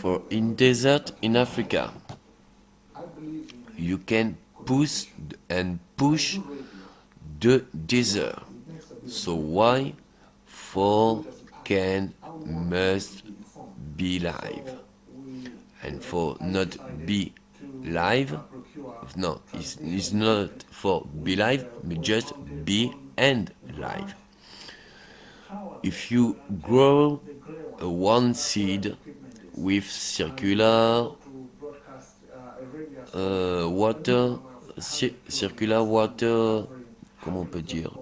For in desert in Africa, you can push and push the desert. So why? For can must be live. And for not be live, no, it's not for be live, but just be and live. If you grow one seed with circular water, circular water, comment on peut dire,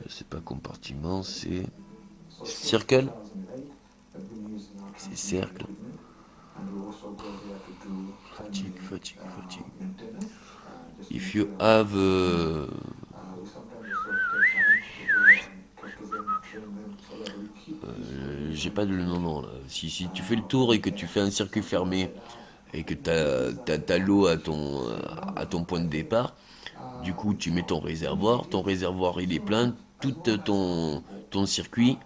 c'est pas compartiment, c'est circle, c'est cercle. Fatigue. If you have j'ai pas de nom là. Si tu fais le tour et que tu fais un circuit fermé et que t'as l'eau à ton point de départ, du coup tu mets ton réservoir il est plein, tout ton circuit,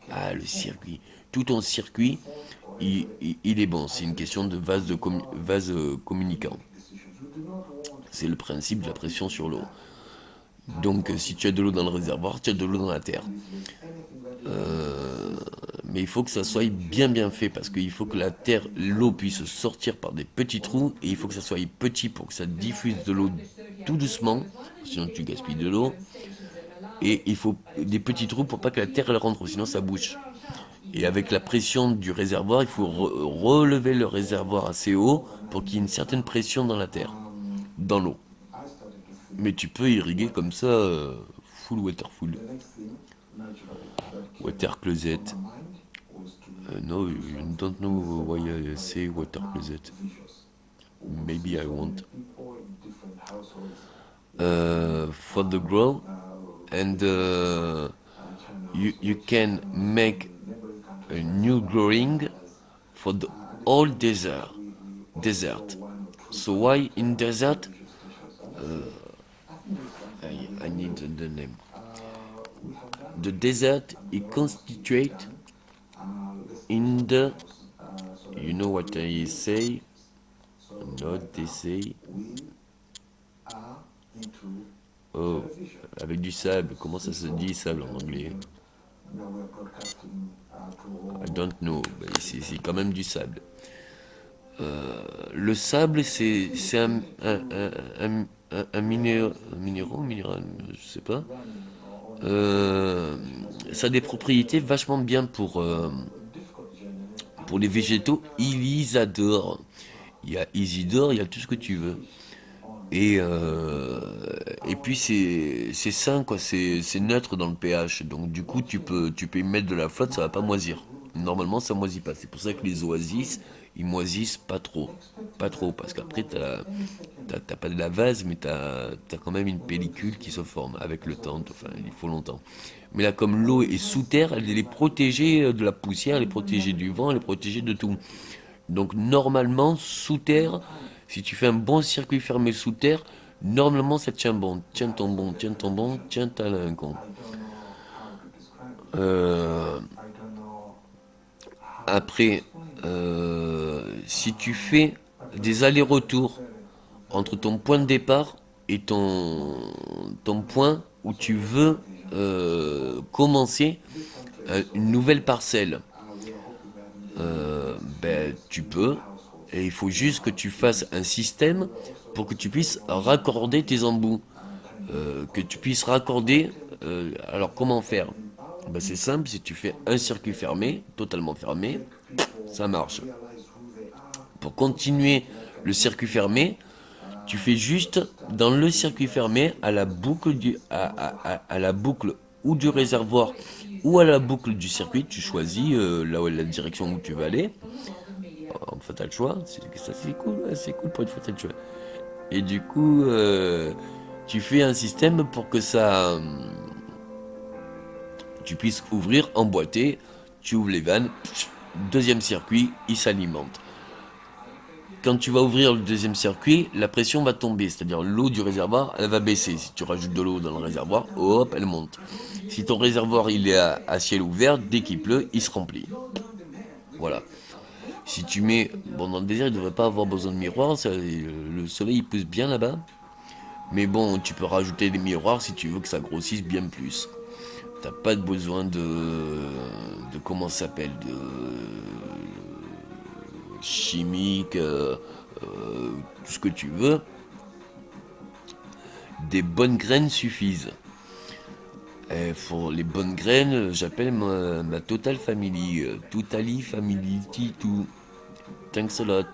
tout ton circuit il est bon, c'est une question de vase communicant. C'est le principe de la pression sur l'eau. Donc si tu as de l'eau dans le réservoir, tu as de l'eau dans la terre. Mais il faut que ça soit bien fait parce qu'il faut que l'eau puisse sortir par des petits trous et il faut que ça soit petit pour que ça diffuse de l'eau tout doucement, sinon tu gaspilles de l'eau. Et il faut des petits trous pour pas que la terre elle rentre, sinon ça bouche. Et avec la pression du réservoir, il faut relever le réservoir assez haut pour qu'il y ait une certaine pression dans la terre, dans l'eau. Mais tu peux irriguer comme ça, full waterful. Water closet. No, you don't know why I say water closet. Maybe I won't. For the grow, and you can make a new growing for the whole desert. So why in desert? I need the name. The desert is constituted in the, you know what I say? Not they say. Oh, avec du sable. Comment ça se dit sable en anglais? I don't know. C'est quand même du sable. Le sable, c'est un minéral, je sais pas. Ça a des propriétés vachement bien pour les végétaux. Ils adorent. Il y a Isidore, il y a tout ce que tu veux. Et puis c'est sain quoi, c'est neutre dans le pH. Donc du coup tu peux y mettre de la flotte, ça va pas moisir. Normalement ça moisit pas. C'est pour ça que les oasis ils moisissent pas trop, parce qu'après t'as pas de la vase, mais t'as quand même une pellicule qui se forme avec le temps. Enfin il faut longtemps. Mais là comme l'eau est sous terre, elle est protégée de la poussière, elle est protégée du vent, elle est protégée de tout. Donc normalement sous terre, si tu fais un bon circuit fermé sous terre, normalement ça tient bon. Tiens ton bon, tiens ta con. Après, si tu fais des allers-retours entre ton point de départ et ton point où tu veux commencer une nouvelle parcelle, tu peux. Et il faut juste que tu fasses un système pour que tu puisses raccorder tes embouts. Que tu puisses raccorder. Alors comment faire? C'est simple, si tu fais un circuit fermé, totalement fermé, ça marche. Pour continuer le circuit fermé, tu fais juste dans le circuit fermé à la boucle à la boucle ou du réservoir ou à la boucle du circuit, tu choisis la direction où tu vas aller. En fatal choix, c'est cool pour une fatal choix. Et du coup, tu fais un système pour que ça, tu puisses ouvrir, emboîter, tu ouvres les vannes, deuxième circuit, il s'alimente. Quand tu vas ouvrir le deuxième circuit, la pression va tomber, c'est-à-dire l'eau du réservoir, elle va baisser. Si tu rajoutes de l'eau dans le réservoir, hop, elle monte. Si ton réservoir il est à ciel ouvert, dès qu'il pleut, il se remplit. Voilà. Si tu mets... Bon, dans le désert, il ne devrait pas avoir besoin de miroir, le soleil il pousse bien là-bas. Mais bon, tu peux rajouter des miroirs si tu veux que ça grossisse bien plus. T'as pas de besoin de comment ça s'appelle, de chimique, tout ce que tu veux. Des bonnes graines suffisent. Et pour les bonnes graines, j'appelle ma Total Family. Totally Family, tout. Thanks a lot.